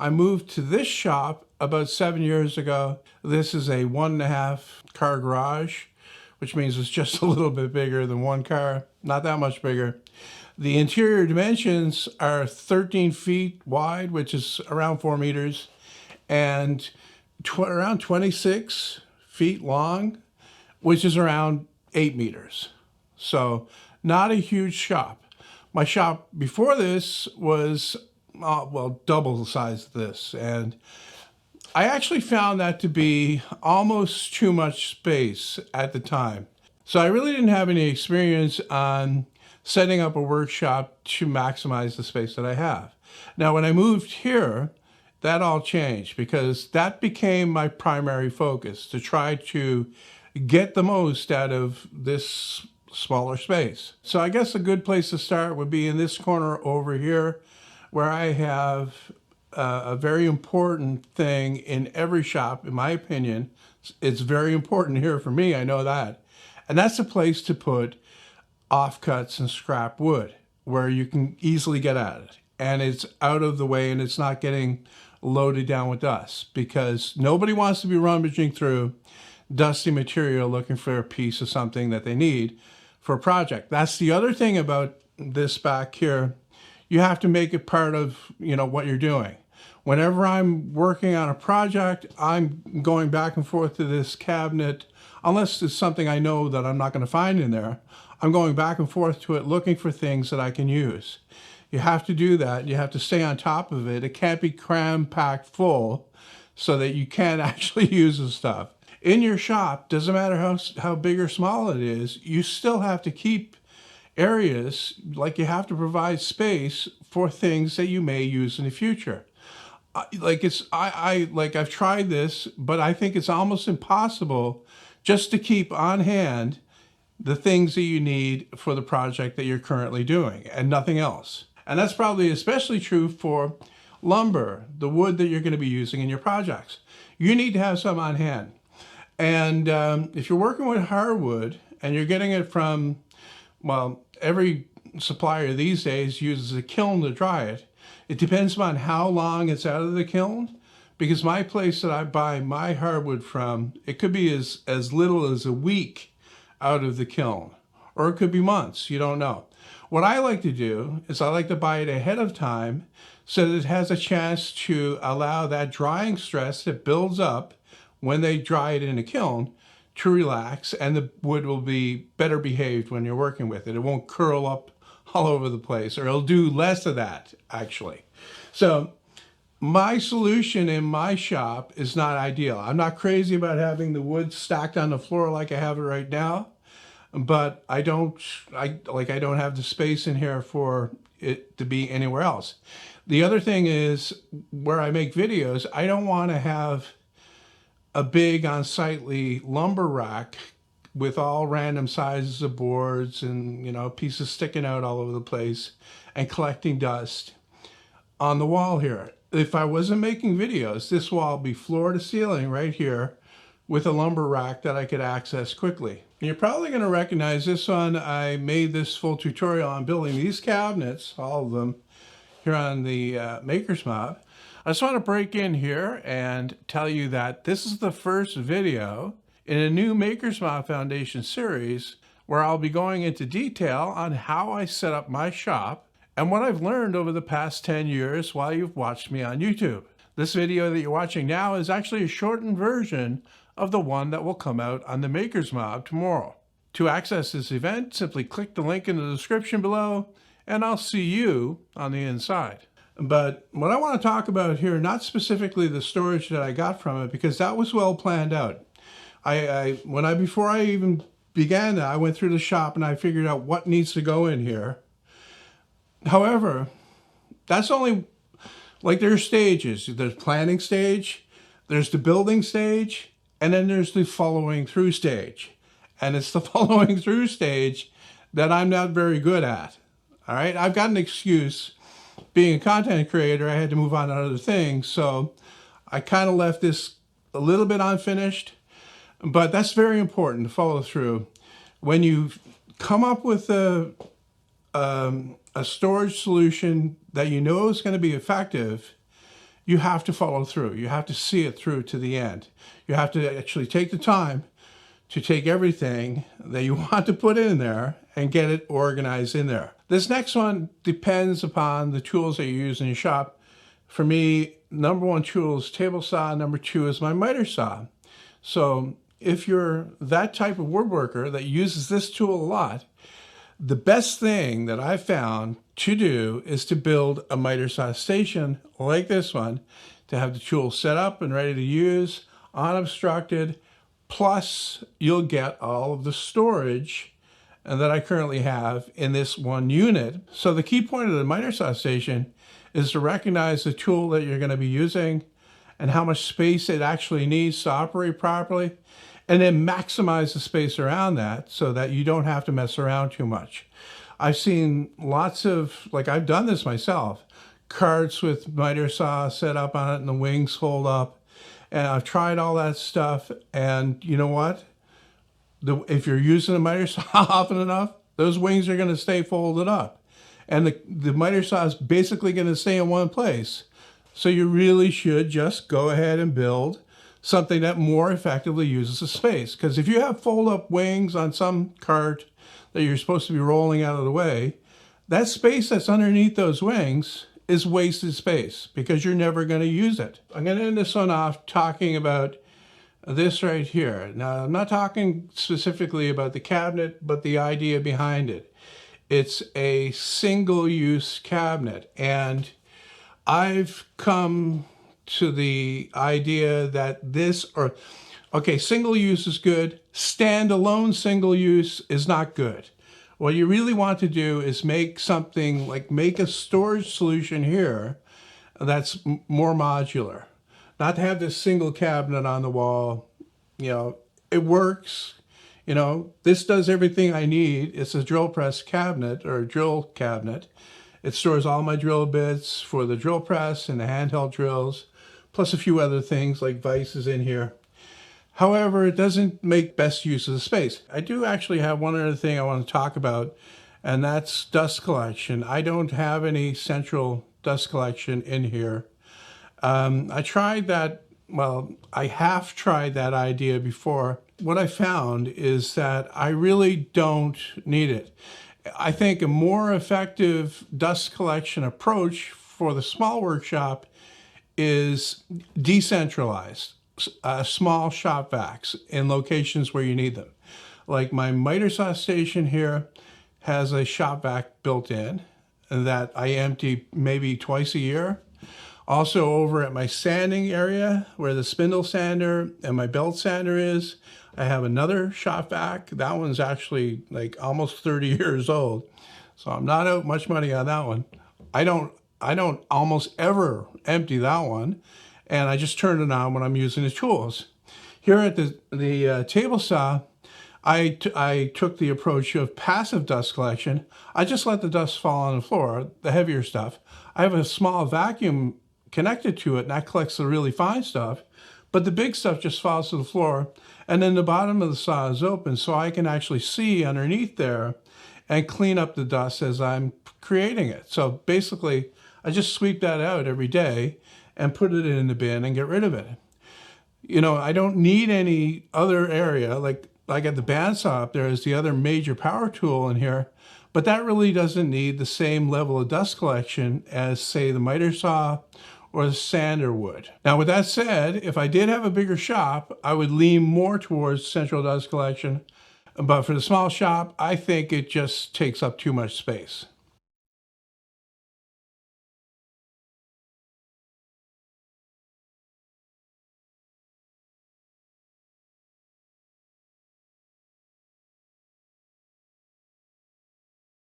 I moved to this shop about 7 years ago. This is a 1.5 car garage, which means it's just a little bit bigger than one car, not that much bigger. The interior dimensions are 13 feet wide, which is around 4 meters, and around 26 feet long, which is around 8 meters. So not a huge shop. My shop before this was, well, double the size of this. And I actually found that to be almost too much space at the time. So I really didn't have any experience on setting up a workshop to maximize the space that I have. Now, when I moved here, that all changed because that became my primary focus, to try to get the most out of this smaller space. So I guess a good place to start would be in this corner over here, where I have a very important thing in every shop, in my opinion. It's very important here for me, I know that. And that's a place to put offcuts and scrap wood where you can easily get at it. And it's out of the way and it's not getting loaded down with dust, because nobody wants to be rummaging through dusty material looking for a piece of something that they need for a project. That's the other thing about this back here. You have to make it part of, what you're doing. Whenever I'm working on a project, I'm going back and forth to this cabinet, unless it's something I know that I'm not going to find in there. I'm going back and forth to it looking for things that I can use. You have to do that. You have to stay on top of it. It can't be cram-packed full so that you can't actually use the stuff. In your shop, doesn't matter how big or small it is, you still have to keep areas, like you have to provide space for things that you may use in the future. I've tried this, but I think it's almost impossible just to keep on hand the things that you need for the project that you're currently doing and nothing else. And that's probably especially true for lumber, the wood that you're going to be using in your projects. You need to have some on hand. And if you're working with hardwood and you're getting it from, well, every supplier these days uses a kiln to dry it. It depends on how long it's out of the kiln, because my place that I buy my hardwood from, it could be as little as a week out of the kiln, or it could be months, you don't know. What I like to do is I like to buy it ahead of time so that it has a chance to allow that drying stress that builds up when they dry it in a kiln to relax, and the wood will be better behaved when you're working with it. It won't curl up all over the place, or it'll do less of that, actually. So my solution in my shop is not ideal. I'm not crazy about having the wood stacked on the floor like I have it right now, but I don't have the space in here for it to be anywhere else. The other thing is, where I make videos, I don't want to have a big unsightly lumber rack with all random sizes of boards and, pieces sticking out all over the place and collecting dust on the wall here. If I wasn't making videos, this wall would be floor to ceiling right here with a lumber rack that I could access quickly. And you're probably going to recognize this one. I made this full tutorial on building these cabinets, all of them, here on the Maker's Mob. I just want to break in here and tell you that this is the first video in a new Maker's Mob Foundation series where I'll be going into detail on how I set up my shop and what I've learned over the past 10 years while you've watched me on YouTube. This video that you're watching now is actually a shortened version of the one that will come out on the Maker's Mob tomorrow. To access this event, simply click the link in the description below and I'll see you on the inside. But what I want to talk about here, not specifically the storage that I got from it, because that was well planned out. Before I even began that, I went through the shop and I figured out what needs to go in here. However, that's only, there's stages. There's planning stage, there's the building stage, and then there's the following through stage. And it's the following through stage that I'm not very good at. All right, I've got an excuse. Being a content creator, I had to move on to other things, so I kind of left this a little bit unfinished, but that's very important to follow through. When you come up with a storage solution that you know is going to be effective, you have to follow through. You have to see it through to the end. You have to actually take the time to take everything that you want to put in there and get it organized in there. This next one depends upon the tools that you use in your shop. For me, number one tool is table saw. Number two is my miter saw. So if you're that type of woodworker that uses this tool a lot, the best thing that I've found to do is to build a miter saw station like this one, to have the tool set up and ready to use, unobstructed, plus you'll get all of the storage that I currently have in this one unit. So the key point of the miter saw station is to recognize the tool that you're going to be using and how much space it actually needs to operate properly, and then maximize the space around that so that you don't have to mess around too much. I've seen lots of, like I've done this myself, carts with miter saw set up on it and the wings fold up. And I've tried all that stuff, and you know what? If you're using a miter saw often enough, those wings are going to stay folded up. And the miter saw is basically going to stay in one place. So you really should just go ahead and build something that more effectively uses the space. Because if you have fold-up wings on some cart that you're supposed to be rolling out of the way, that space that's underneath those wings is wasted space because you're never going to use it. I'm going to end this one off talking about this right here. Now, I'm not talking specifically about the cabinet, but the idea behind it. It's a single-use cabinet, and I've come to the idea that single use is good. Standalone single use is not good. What you really want to do is make something like make a storage solution here that's more modular. Not to have this single cabinet on the wall. It works. This does everything I need. It's a drill press cabinet or a drill cabinet. It stores all my drill bits for the drill press and the handheld drills, plus a few other things like vices in here. However, it doesn't make best use of the space. I do actually have one other thing I want to talk about, and that's dust collection. I don't have any central dust collection in here. I tried that, I have tried that idea before. What I found is that I really don't need it. I think a more effective dust collection approach for the small workshop is decentralized, small shop vacs in locations where you need them. Like my miter saw station here has a shop vac built in that I empty maybe twice a year. Also over at my sanding area where the spindle sander and my belt sander is, I have another shop vac. That one's actually like almost 30 years old. So I'm not out much money on that one. I don't almost ever empty that one, and I just turn it on when I'm using the tools. Here at the table saw, I took the approach of passive dust collection. I just let the dust fall on the floor, the heavier stuff. I have a small vacuum connected to it, and that collects the really fine stuff, but the big stuff just falls to the floor, and then the bottom of the saw is open, so I can actually see underneath there and clean up the dust as I'm creating it. So basically, I just sweep that out every day and put it in the bin and get rid of it. I don't need any other area, like at the bandsaw up there is the other major power tool in here, but that really doesn't need the same level of dust collection as, say, the miter saw or the sander would. Now, with that said, if I did have a bigger shop, I would lean more towards central dust collection. But for the small shop, I think it just takes up too much space.